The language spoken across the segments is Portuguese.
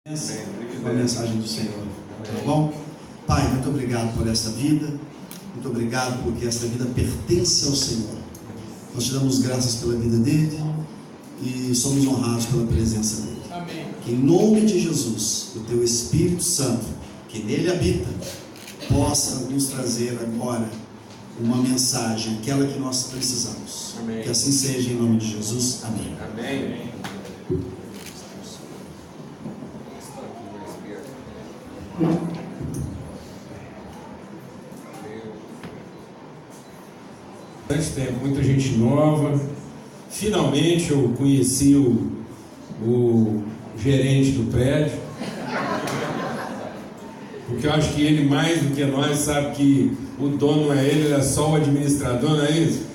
Com a mensagem do Senhor, tá bom? Pai, muito obrigado por esta vida, muito obrigado porque esta vida pertence ao Senhor. Nós te damos graças pela vida dele e somos honrados pela presença dele. Amém. Que em nome de Jesus, o teu Espírito Santo, que nele habita, possa nos trazer agora uma mensagem, aquela que nós precisamos. Amém. Que assim seja em nome de Jesus. Amém. Amém. Bastante tempo, muita gente nova. Finalmente eu conheci o gerente do prédio, porque eu acho que ele, mais do que nós, sabe que o dono não é ele é só o administrador, não é isso?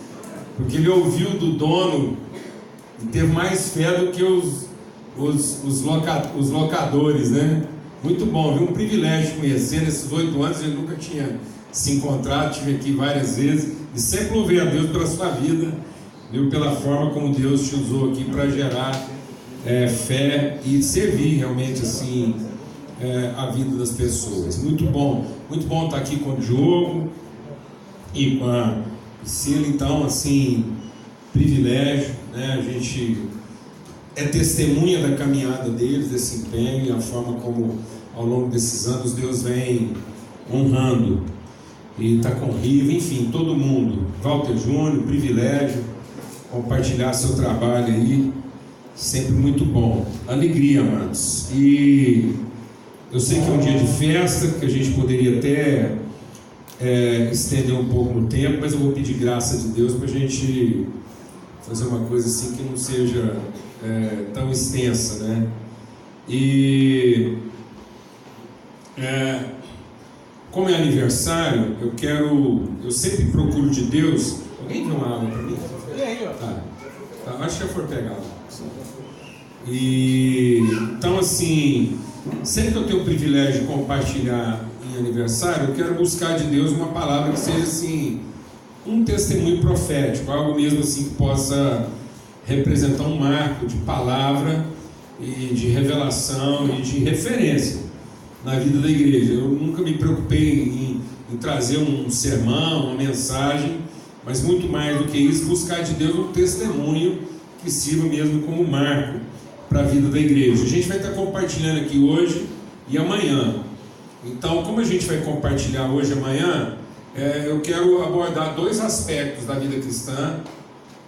Porque ele ouviu do dono e teve mais fé do que os locadores, né? Muito bom, viu? Um privilégio conhecer. Nesses 8 anos ele nunca tinha se encontrado, estive aqui várias vezes e sempre louvei a Deus pela sua vida, viu? Pela forma como Deus te usou aqui para gerar fé e servir realmente assim a vida das pessoas. Muito bom estar aqui com o Diogo e com a Priscila. Então, assim, privilégio, né? A gente é testemunha da caminhada deles, desse empenho e a forma como ao longo desses anos Deus vem honrando e está com o Riva, enfim, todo mundo. Walter Júnior, privilégio compartilhar seu trabalho aí, sempre muito bom. Alegria, amados. E eu sei que é um dia de festa, que a gente poderia até estender um pouco no tempo, mas eu vou pedir graça de Deus para a gente fazer uma coisa assim que não seja tão extensa, né? E como é aniversário, eu sempre procuro de Deus. Alguém tem uma água para mim? Tá, acho que já foi pegado. E então, assim, sempre que eu tenho o privilégio de compartilhar em aniversário, eu quero buscar de Deus uma palavra que seja assim, um testemunho profético, algo mesmo assim que possa representar um marco de palavra e de revelação e de referência na vida da igreja. Eu nunca me preocupei em trazer um sermão, uma mensagem, mas muito mais do que isso, buscar de Deus um testemunho que sirva mesmo como marco para a vida da igreja. A gente vai estar compartilhando aqui hoje e amanhã. Então, como a gente vai compartilhar hoje e amanhã, eu quero abordar 2 aspectos da vida cristã,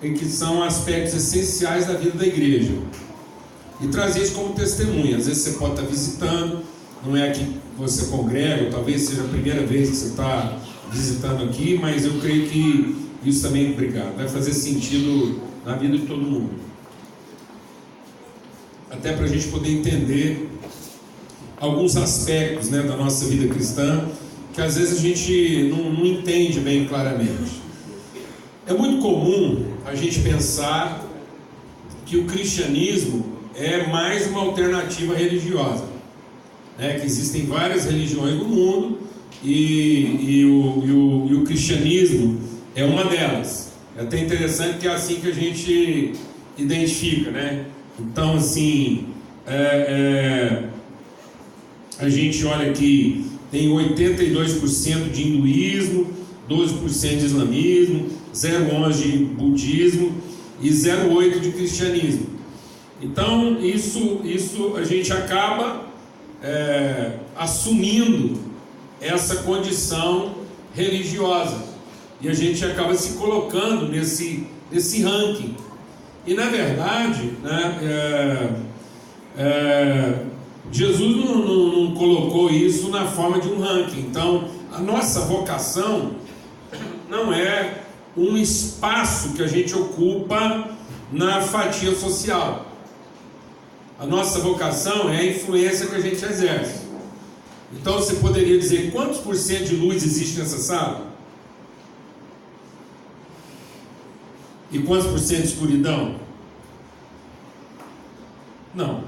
em que são aspectos essenciais da vida da igreja, e trazer isso como testemunha. Às vezes você pode estar visitando, não é aqui que você congrega, ou talvez seja a primeira vez que você está visitando aqui, mas eu creio que isso também, obrigado, vai fazer sentido na vida de todo mundo, até para a gente poder entender alguns aspectos, né, da nossa vida cristã, que às vezes a gente não entende bem claramente. É muito comum a gente pensar que o cristianismo é mais uma alternativa religiosa, né? Que existem várias religiões no mundo e o cristianismo é uma delas. É até interessante que é assim que a gente identifica, né? Então, assim, a gente olha que tem 82% de hinduísmo, 12% de islamismo, 0,11% de budismo e 0,8% de cristianismo. Então isso a gente acaba assumindo essa condição religiosa e a gente acaba se colocando nesse ranking. E na verdade, né, Jesus não colocou isso na forma de um ranking. Então a nossa vocação não é um espaço que a gente ocupa na fatia social. A nossa vocação é a influência que a gente exerce. Então você poderia dizer quantos por cento de luz existe nessa sala? E quantos por cento de escuridão? Não.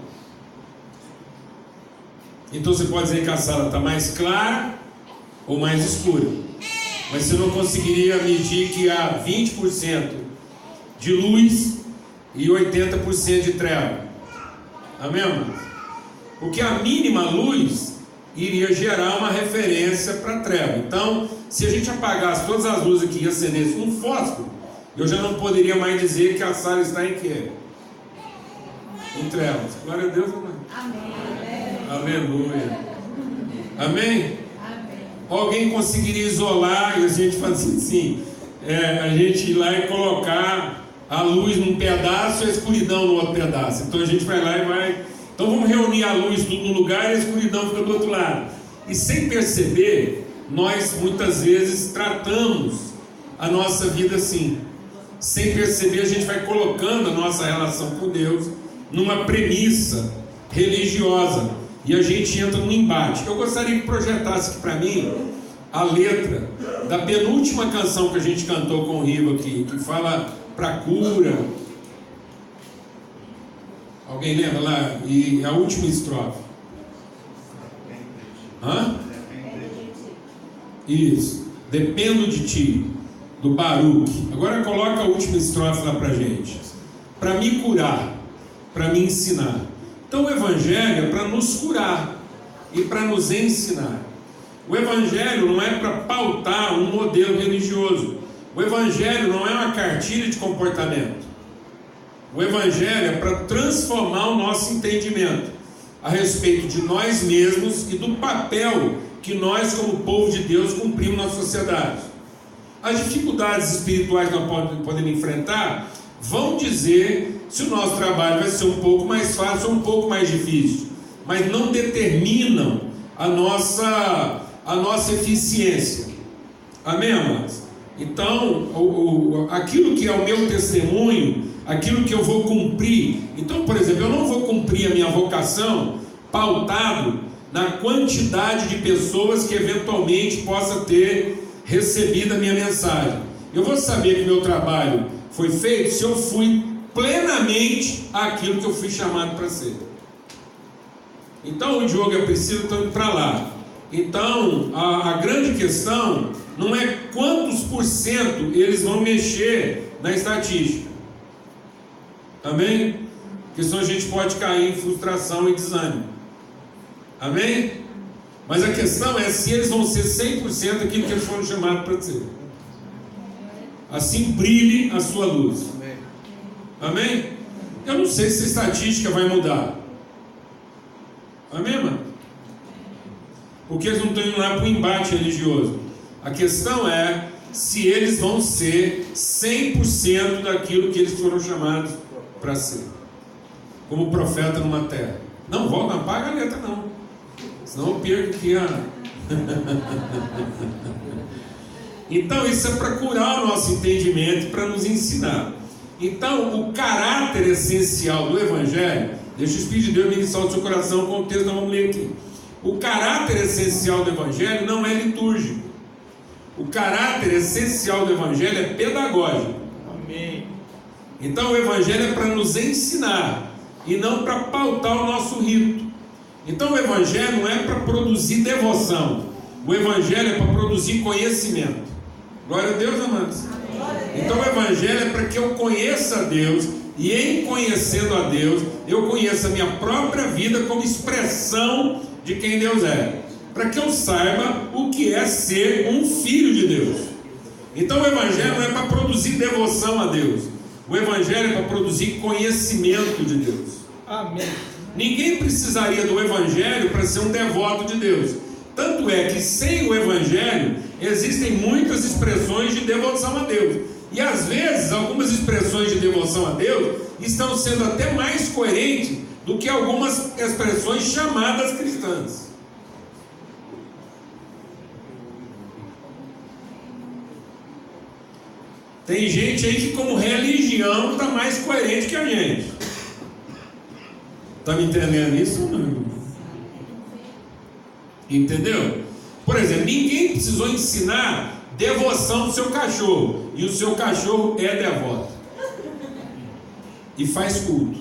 Então você pode dizer que a sala está mais clara ou mais escura, mas você não conseguiria medir que há 20% de luz e 80% de treva. Amém, irmão? Porque a mínima luz iria gerar uma referência para a treva. Então, se a gente apagasse todas as luzes aqui e acendesse um fósforo, eu já não poderia mais dizer que a sala está em quê? Em trevas. Glória a Deus, amém. Amém. Aleluia. Amém? Amém. Alguém conseguiria isolar e a gente fazer assim, a gente ir lá e colocar a luz num pedaço e a escuridão no outro pedaço. Então a gente vai lá e vai. Então vamos reunir a luz tudo num lugar e a escuridão fica do outro lado. E sem perceber, nós muitas vezes tratamos a nossa vida assim. Sem perceber, a gente vai colocando a nossa relação com Deus numa premissa religiosa e a gente entra num embate. Eu gostaria que projetasse aqui para mim a letra da penúltima canção que a gente cantou com o Riva aqui, que fala para cura. Alguém lembra lá? E a última estrofe. Hã? Isso. Dependo de ti, do Baruque. Agora coloca a última estrofe lá pra gente. Para me curar, para me ensinar. Então o Evangelho é para nos curar e para nos ensinar. O Evangelho não é para pautar um modelo religioso. O Evangelho não é uma cartilha de comportamento. O Evangelho é para transformar o nosso entendimento a respeito de nós mesmos e do papel que nós, como povo de Deus, cumprimos na sociedade. As dificuldades espirituais que nós podemos enfrentar vão dizer se o nosso trabalho vai ser um pouco mais fácil ou um pouco mais difícil, mas não determinam a nossa eficiência. Amém, amados? Então, aquilo que é o meu testemunho, aquilo que eu vou cumprir. Então, por exemplo, eu não vou cumprir a minha vocação pautado na quantidade de pessoas que eventualmente possa ter recebido a minha mensagem. Eu vou saber que meu trabalho foi feito se eu fui plenamente aquilo que eu fui chamado para ser. Então, o Diogo e a Priscila estão indo para lá. Então, a grande questão não é quantos por cento eles vão mexer na estatística. Amém? Porque senão a gente pode cair em frustração e desânimo. Amém? Mas a questão é se eles vão ser 100% aquilo que eles foram chamados para ser. Assim brilhe a sua luz. Amém? Eu não sei se a estatística vai mudar. Amém, mano? Porque eles não estão indo lá para o embate religioso. A questão é se eles vão ser 100% daquilo que eles foram chamados para ser, como profeta numa terra. Não, volta, não apaga a letra não, senão eu perco aqui Então isso é para curar o nosso entendimento, para nos ensinar. Então o caráter essencial do Evangelho, deixa o Espírito de Deus ministrar o seu coração com o texto que nós vamos ler aqui. O caráter essencial do Evangelho não é litúrgico. O caráter essencial do Evangelho é pedagógico. Amém. Então o Evangelho é para nos ensinar e não para pautar o nosso rito. Então o Evangelho não é para produzir devoção. O Evangelho é para produzir conhecimento. Glória a Deus, amados. Então o Evangelho é para que eu conheça a Deus e em conhecendo a Deus eu conheça a minha própria vida como expressão de quem Deus é, para que eu saiba o que é ser um filho de Deus. Então o Evangelho não é para produzir devoção a Deus. O Evangelho é para produzir conhecimento de Deus. Amém. Ninguém precisaria do Evangelho para ser um devoto de Deus. Tanto é que sem o Evangelho existem muitas expressões de devoção a Deus. E às vezes algumas expressões de devoção a Deus estão sendo até mais coerentes do que algumas expressões chamadas cristãs. Tem gente aí que como religião está mais coerente que a gente. Está me entendendo isso? Entendeu? Por exemplo, ninguém precisou ensinar devoção para o seu cachorro. E o seu cachorro é devoto. E faz culto.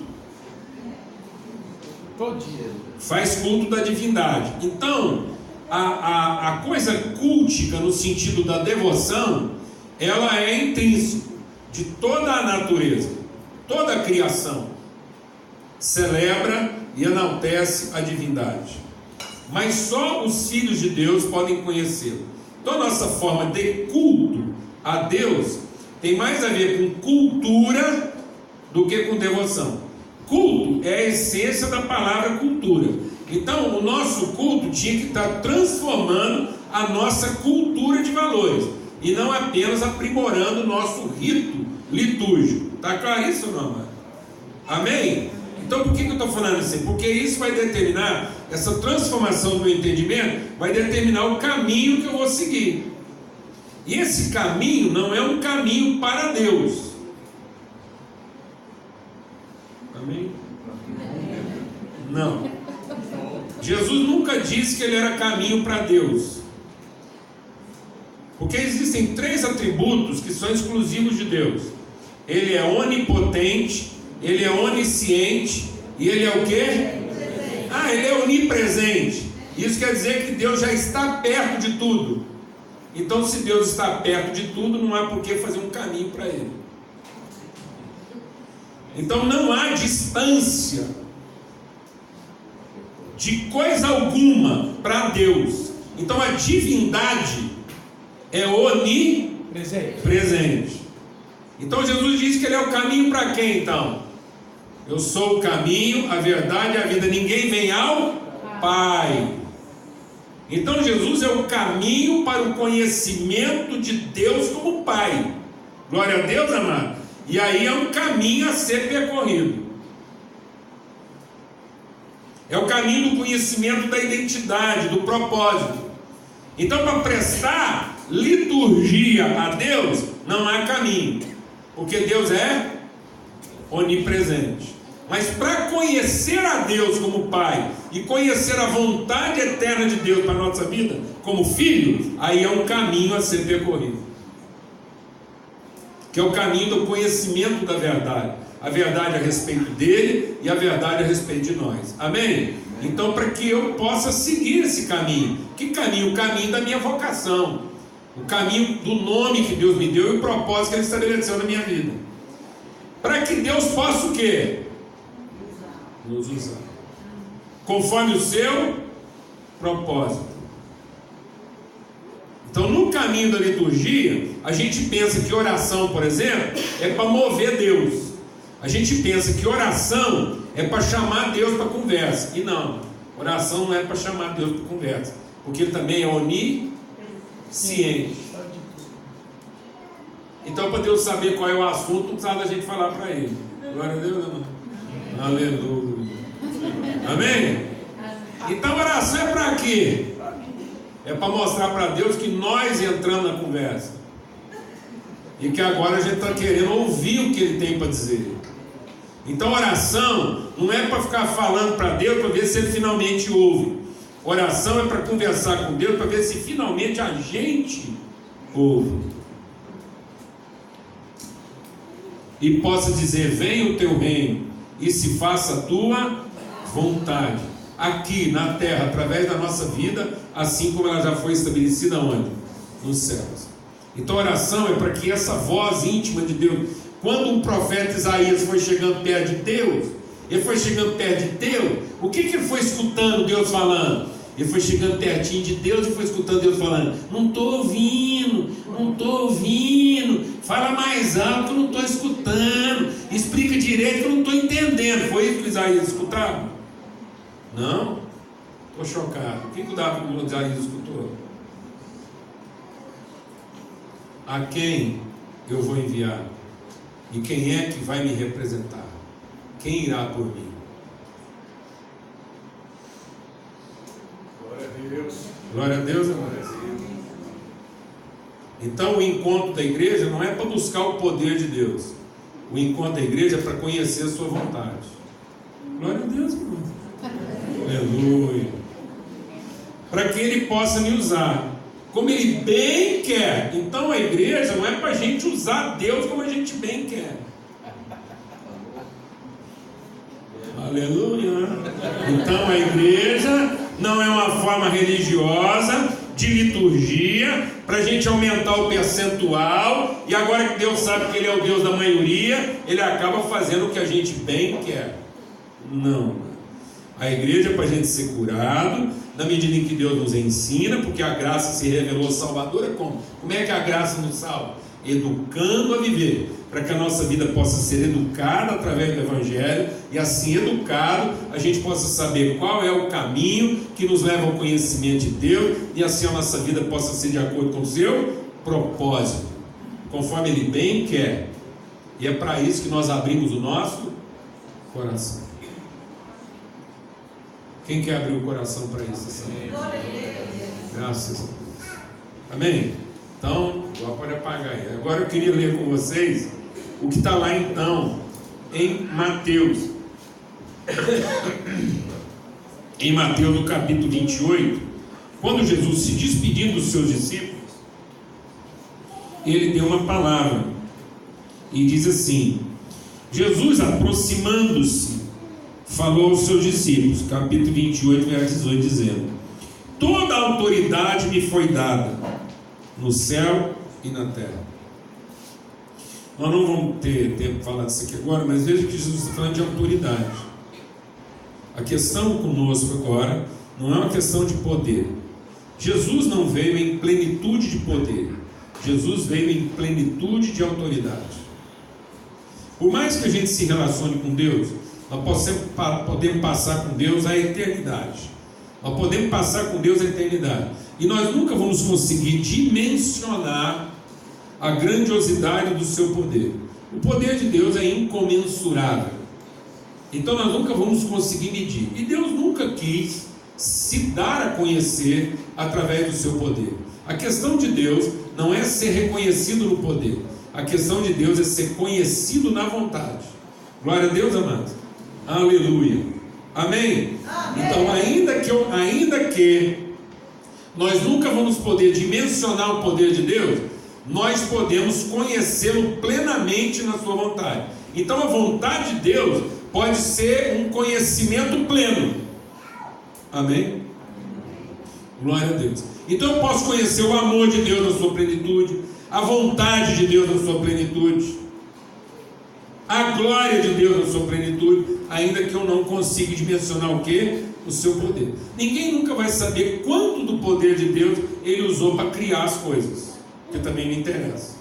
Todo dia. Faz culto da divindade. Então, a coisa cultica no sentido da devoção, ela é intrínseca de toda a natureza, toda a criação celebra e enaltece a divindade. Mas só os filhos de Deus podem conhecê-lo. Então a nossa forma de culto a Deus tem mais a ver com cultura do que com devoção. Culto é a essência da palavra cultura. Então o nosso culto tinha que estar transformando a nossa cultura de valores e não apenas aprimorando o nosso rito litúrgico. Está claro isso ou não, amado? Amém? Então por que eu estou falando assim? Porque isso vai determinar, essa transformação do meu entendimento vai determinar o caminho que eu vou seguir. E esse caminho não é um caminho para Deus. Amém? Não. Jesus nunca disse que ele era caminho para Deus. Porque existem 3 atributos que são exclusivos de Deus. Ele é onipotente, ele é onisciente e ele é o quê? Ele é onipresente. Isso quer dizer que Deus já está perto de tudo. Então, se Deus está perto de tudo, não há por que fazer um caminho para Ele. Então, não há distância de coisa alguma para Deus. Então, a divindade é onipresente. Então, Jesus disse que Ele é o caminho para quem, então? Eu sou o caminho, a verdade e a vida. Ninguém vem ao Pai. Então Jesus é o caminho para o conhecimento de Deus como Pai. Glória a Deus, amado. E aí é um caminho a ser percorrido. É o caminho do conhecimento da identidade, do propósito. Então, para prestar liturgia a Deus, não há caminho, porque Deus é onipresente. Mas para conhecer a Deus como Pai e conhecer a vontade eterna de Deus para a nossa vida como filho, aí é um caminho a ser percorrido, que é o caminho do conhecimento da verdade, a verdade a respeito dele e a verdade a respeito de nós. Amém? Então, para que eu possa seguir esse caminho. Que caminho? O caminho da minha vocação, o caminho do nome que Deus me deu e o propósito que Ele estabeleceu na minha vida, para que Deus possa o quê? Nos usar conforme o seu propósito. Então, no caminho da liturgia, a gente pensa que oração, por exemplo, é para mover Deus. A gente pensa que oração é para chamar Deus para conversa. E não, oração não é para chamar Deus para conversa, porque Ele também é onisciente. Então, para Deus saber qual é o assunto, não precisa da gente falar para Ele. Glória a Deus, irmão. Aleluia. Amém? Então, oração é para quê? É para mostrar para Deus que nós entramos na conversa e que agora a gente está querendo ouvir o que Ele tem para dizer. Então, oração não é para ficar falando para Deus para ver se Ele finalmente ouve. Oração é para conversar com Deus para ver se finalmente a gente ouve e possa dizer: venha o teu reino e se faça a tua vontade, aqui na terra, através da nossa vida, assim como ela já foi estabelecida onde? Nos céus. Então a oração é para que essa voz íntima de Deus, quando o profeta Isaías foi chegando perto de Deus, ele foi chegando perto de Deus, o que ele foi escutando Deus falando? Ele foi chegando pertinho de Deus e foi escutando Deus falando: não estou ouvindo, fala mais alto que eu não estou escutando, explica direito que eu não estou entendendo. Foi isso que Isaías escutava? Não? Estou chocado. O que o Isaías escutou? A quem eu vou enviar? E quem é que vai me representar? Quem irá por mim? Glória a Deus, amados. Então o encontro da igreja não é para buscar o poder de Deus. O encontro da igreja é para conhecer a sua vontade. Glória a Deus, irmão. Aleluia. Para que Ele possa me usar como Ele bem quer. Então a igreja não é para a gente usar Deus como a gente bem quer. Aleluia. Então a igreja não é uma forma religiosa de liturgia para a gente aumentar o percentual, e agora que Deus sabe que Ele é o Deus da maioria, Ele acaba fazendo o que a gente bem quer. Não. A igreja é para a gente ser curado, na medida em que Deus nos ensina, porque a graça se revelou salvadora. Como é que a graça nos salva? Educando a viver, para que a nossa vida possa ser educada através do Evangelho, e assim educado, a gente possa saber qual é o caminho que nos leva ao conhecimento de Deus, e assim a nossa vida possa ser de acordo com o seu propósito, conforme Ele bem quer. E é para isso que nós abrimos o nosso coração. Quem quer abrir o coração para isso? Graças a Deus. Amém? Então, agora pode apagar aí. Agora eu queria ler com vocês o que está lá então em Mateus. Em Mateus, no capítulo 28, quando Jesus se despedindo dos seus discípulos, ele deu uma palavra e diz assim: Jesus, aproximando-se, falou aos seus discípulos, capítulo 28, verso 18, dizendo: toda a autoridade me foi dada no céu e na terra. Nós não vamos ter tempo para falar disso aqui agora, mas veja que Jesus está falando de autoridade. A questão conosco agora não é uma questão de poder. Jesus não veio em plenitude de poder, Jesus veio em plenitude de autoridade. Por mais que a gente se relacione com Deus, nós podemos passar com Deus a eternidade. Nós podemos passar com Deus a eternidade. E nós nunca vamos conseguir dimensionar a grandiosidade do seu poder. O poder de Deus é incomensurável. Então nós nunca vamos conseguir medir. E Deus nunca quis se dar a conhecer através do seu poder. A questão de Deus não é ser reconhecido no poder. A questão de Deus é ser conhecido na vontade. Glória a Deus, amados. Aleluia. Amém? Amém. Então, ainda que nós nunca vamos poder dimensionar o poder de Deus, nós podemos conhecê-lo plenamente na sua vontade. Então, a vontade de Deus pode ser um conhecimento pleno. Amém? Glória a Deus. Então, eu posso conhecer o amor de Deus na sua plenitude, a vontade de Deus na sua plenitude, a glória de Deus na sua plenitude, ainda que eu não consiga dimensionar o que? O seu poder. Ninguém nunca vai saber quanto do poder de Deus Ele usou para criar as coisas, que também me interessa.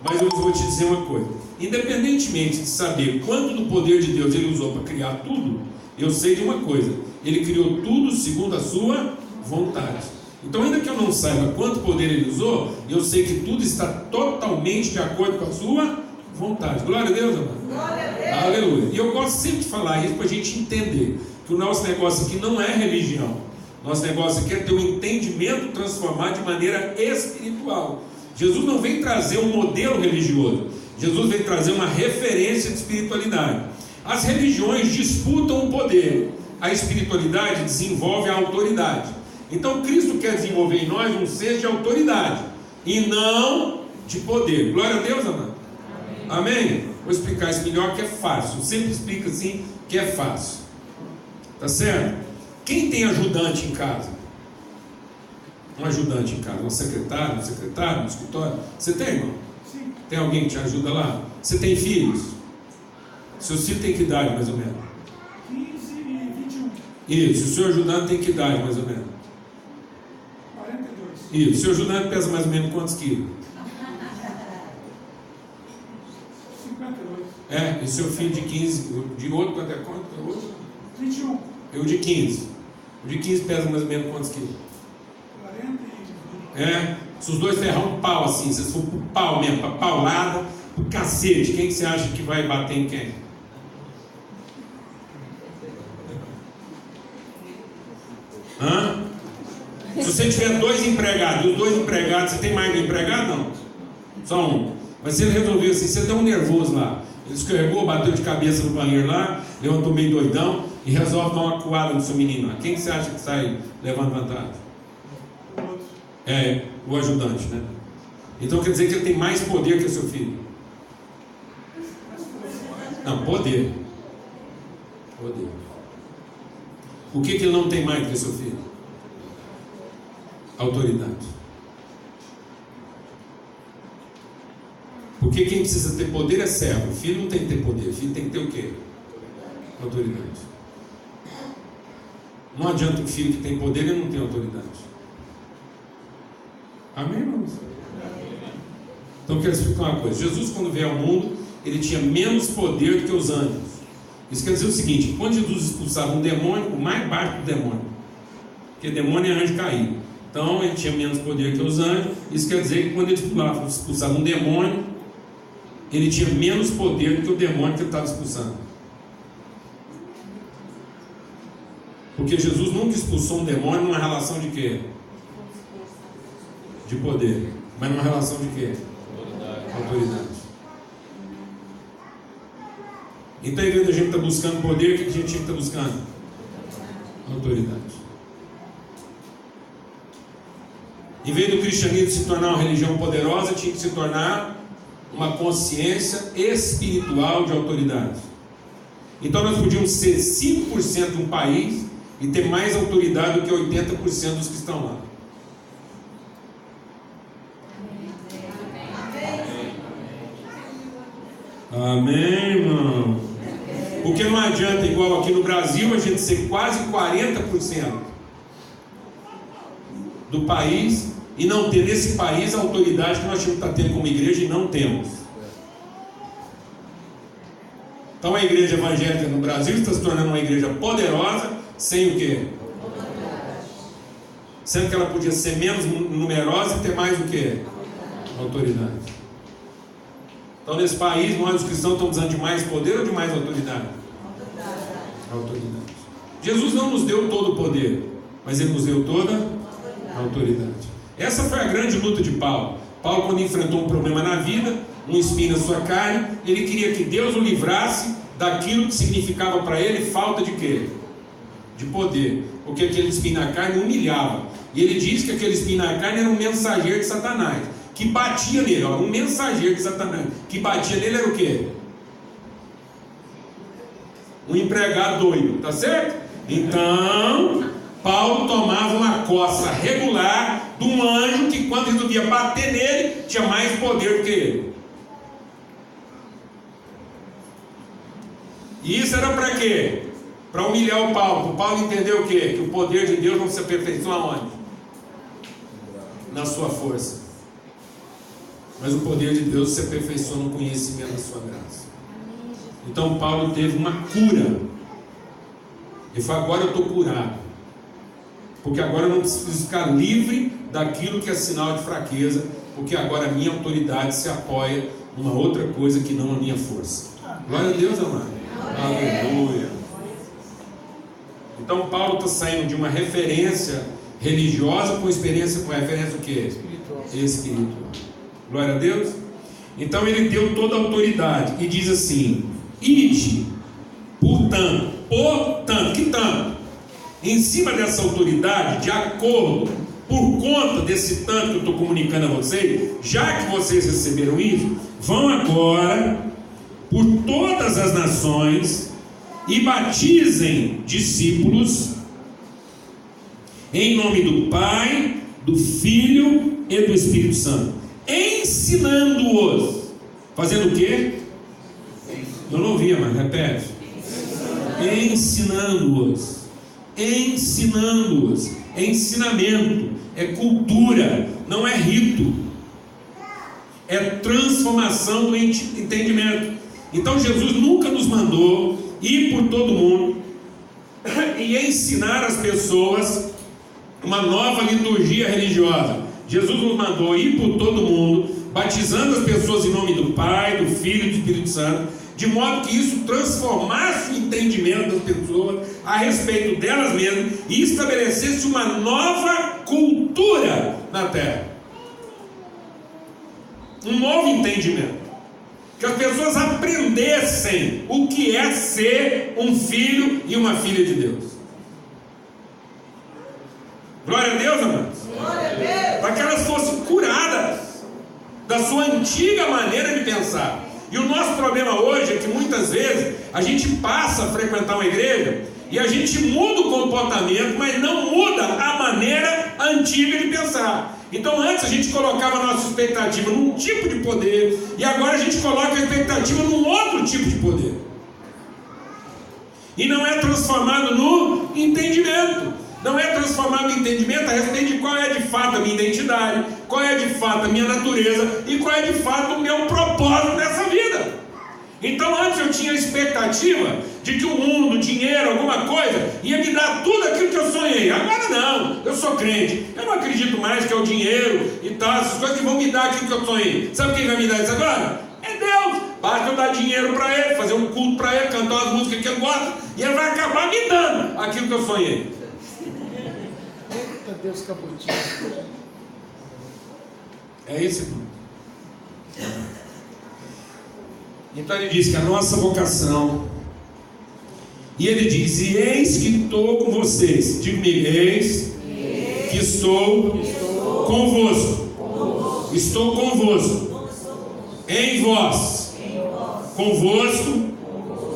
Mas eu vou te dizer uma coisa: independentemente de saber quanto do poder de Deus Ele usou para criar tudo, eu sei de uma coisa: Ele criou tudo segundo a sua vontade. Então, ainda que eu não saiba quanto poder Ele usou, eu sei que tudo está totalmente de acordo com a sua vontade. Glória a Deus, amado. Glória a Deus. Aleluia. E eu gosto sempre de falar isso para a gente entender que o nosso negócio aqui não é religião. Nosso negócio aqui é ter um entendimento transformado de maneira espiritual. Jesus não vem trazer um modelo religioso. Jesus vem trazer uma referência de espiritualidade. As religiões disputam o poder. A espiritualidade desenvolve a autoridade. Então Cristo quer desenvolver em nós um ser de autoridade e não de poder. Glória a Deus, amado. Amém? Vou explicar isso melhor, que é fácil. Eu sempre explico assim, que é fácil. Tá certo? Quem tem ajudante em casa? Um ajudante em casa, um secretário, no escritório. Você tem, irmão? Sim. Tem alguém que te ajuda lá? Você tem filhos? Seus filhos têm que idade, mais ou menos? 15 e 21. Isso. O seu ajudante tem que idade, mais ou menos? 42. Isso. O seu ajudante pesa mais ou menos quantos quilos? 52. É, e seu filho de 15, de outro, quanto é quanto? 21. Eu de 15. O de 15 pesa mais ou menos quantos quilos? 40 e... É, se os dois ferrar um pau assim, se for pro pau mesmo, pra paulada, pro cacete, quem que você acha que vai bater em quem? Hã? Se você tiver dois empregados, os dois empregados, você tem mais de um empregado? Não. Só um. Mas se ele resolveu assim, você deu um nervoso lá, ele escorregou, bateu de cabeça no banheiro lá, levantou meio doidão e resolve dar uma coada no seu menino lá. Quem que você acha que sai levando vantagem? O outro. É, o ajudante, né? Então quer dizer que ele tem mais poder que o seu filho? Não, poder. Poder. O que ele não tem mais do que o seu filho? Autoridade. Porque quem precisa ter poder é servo. O filho não tem que ter poder. O filho tem que ter o quê? Autoridade. Não adianta o filho que tem poder e não tem autoridade. Amém, irmãos? Então eu quero explicar uma coisa. Jesus, quando veio ao mundo, ele tinha menos poder do que os anjos. Isso quer dizer o seguinte: quando Jesus expulsava um demônio, o mais baixo do demônio, porque demônio é anjo caído, então ele tinha menos poder que os anjos. Isso quer dizer que quando ele expulsava um demônio, ele tinha menos poder do que o demônio que ele estava expulsando. Porque Jesus nunca expulsou um demônio numa relação de quê? De poder. Mas numa relação de quê? Autoridade. Então, em vez da gente estar buscando poder, o que a gente tinha que estar buscando? Autoridade. Em vez do cristianismo se tornar uma religião poderosa, tinha que se tornar uma consciência espiritual de autoridade. Então nós podíamos ser 5% de um país e ter mais autoridade do que 80% dos que estão lá. Amém, irmão? Porque não adianta, igual aqui no Brasil, a gente ser quase 40% do país e não ter nesse país a autoridade que nós tínhamos que estar tendo como igreja e não temos. Então a igreja evangélica no Brasil está se tornando uma igreja poderosa, sem o quê? Sendo que ela podia ser menos numerosa e ter mais o quê? Autoridade. Então nesse país, nós os cristãos estamos precisando de mais poder ou de mais autoridade? Autoridade. Jesus não nos deu todo o poder, mas Ele nos deu toda a autoridade. Essa foi a grande luta de Paulo. Paulo, quando enfrentou um problema na vida, um espinho na sua carne, ele queria que Deus o livrasse daquilo que significava para ele falta de quê? De poder. Porque aquele espinho na carne humilhava. E ele diz que aquele espinho na carne era um mensageiro de Satanás, que batia nele, ó, um mensageiro de Satanás, que batia nele era o quê? Um empregado doido, tá certo? Então, Paulo tomava uma coça regular de um anjo que, quando resolvia bater nele, tinha mais poder do que ele. E isso era para quê? Para humilhar o Paulo. O Paulo entendeu o quê? Que o poder de Deus não se aperfeiçoa onde? Na sua força. Mas o poder de Deus se aperfeiçoa no conhecimento da sua graça. Então Paulo teve uma cura. Ele falou: agora eu estou curado. Porque agora eu não preciso ficar livre daquilo que é sinal de fraqueza. Porque agora a minha autoridade se apoia numa outra coisa que não a minha força. Glória a Deus, amado. Aleluia. Então Paulo está saindo de uma referência religiosa com experiência, com referência o quê? Espiritual. Glória a Deus. Então ele deu toda a autoridade e diz assim: ide, portanto, que tanto? Em cima dessa autoridade, de acordo, por conta desse tanto que eu estou comunicando a vocês, já que vocês receberam isso, vão agora por todas as nações e batizem discípulos em nome do Pai, do Filho e do Espírito Santo, ensinando-os, fazendo o quê? Eu não ouvia, mas repete. Ensinando-os. Ensinando-os. É ensinamento, é cultura, não é rito, é transformação do entendimento. Então Jesus nunca nos mandou ir por todo mundo e ensinar as pessoas uma nova liturgia religiosa. Jesus nos mandou ir por todo mundo, batizando as pessoas em nome do Pai, do Filho e do Espírito Santo, de modo que isso transformasse o entendimento das pessoas a respeito delas mesmas e estabelecesse uma nova cultura na terra. Um novo entendimento. Que as pessoas aprendessem o que é ser um filho e uma filha de Deus. Glória a Deus, amados. Glória a Deus. Para que elas fossem curadas da sua antiga maneira de pensar. E o nosso problema hoje é que muitas vezes a gente passa a frequentar uma igreja e a gente muda o comportamento, mas não muda a maneira antiga de pensar. Então antes a gente colocava a nossa expectativa num tipo de poder, e agora a gente coloca a expectativa num outro tipo de poder. E não é transformado no entendimento. Não é transformado no entendimento a respeito de qual é de fato a minha identidade, qual é de fato a minha natureza e qual é de fato o meu propósito nessa vida. Então antes eu tinha a expectativa de que o mundo, o dinheiro, alguma coisa ia me dar tudo aquilo que eu sonhei. Agora não, eu sou crente, eu não acredito mais que é o dinheiro e tal, essas coisas que vão me dar aquilo que eu sonhei. Sabe quem vai me dar isso agora? É Deus. Basta eu dar dinheiro para Ele, fazer um culto para Ele, cantar as músicas que Ele gosta, e Ele vai acabar me dando aquilo que eu sonhei. Eita Deus, cabotinho. É isso, irmão. Então ele diz que a nossa vocação, e ele diz: e eis que estou com vocês. Diga-me, eis que estou convosco. Estou convosco. Em vós. Convosco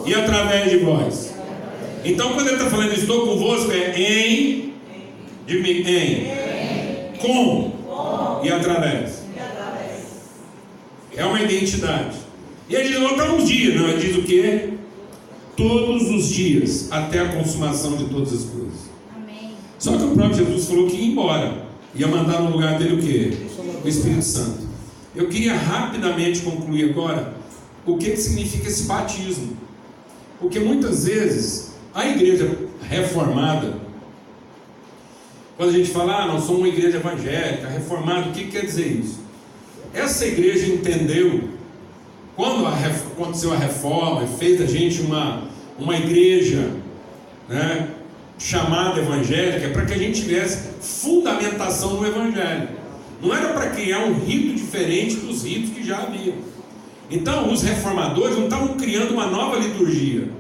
e através de vós. Então quando ele está falando estou convosco, é em, diga-me, em, com e através. É uma identidade. E ele diz, não está uns dias, não, ele diz o quê? Todos os dias, até a consumação de todas as coisas. Amém. Só que o próprio Jesus falou que ia embora, ia mandar no lugar dele o quê? O Espírito Santo. Eu queria rapidamente concluir agora o que significa esse batismo. Porque muitas vezes a igreja reformada, quando a gente fala, nós somos uma igreja evangélica, reformada, o que quer dizer isso? Essa igreja entendeu, quando aconteceu a reforma, fez da gente uma igreja, né, chamada evangélica, para que a gente tivesse fundamentação no evangelho. Não era para criar um rito diferente dos ritos que já havia. Então os reformadores não estavam criando uma nova liturgia,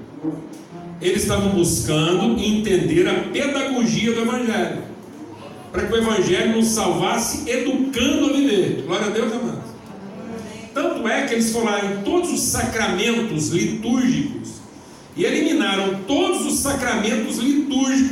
eles estavam buscando entender a pedagogia do evangelho, para que o evangelho nos salvasse educando a viver. Glória a Deus, amados. Tanto é que eles falaram em todos os sacramentos litúrgicos e eliminaram todos os sacramentos litúrgicos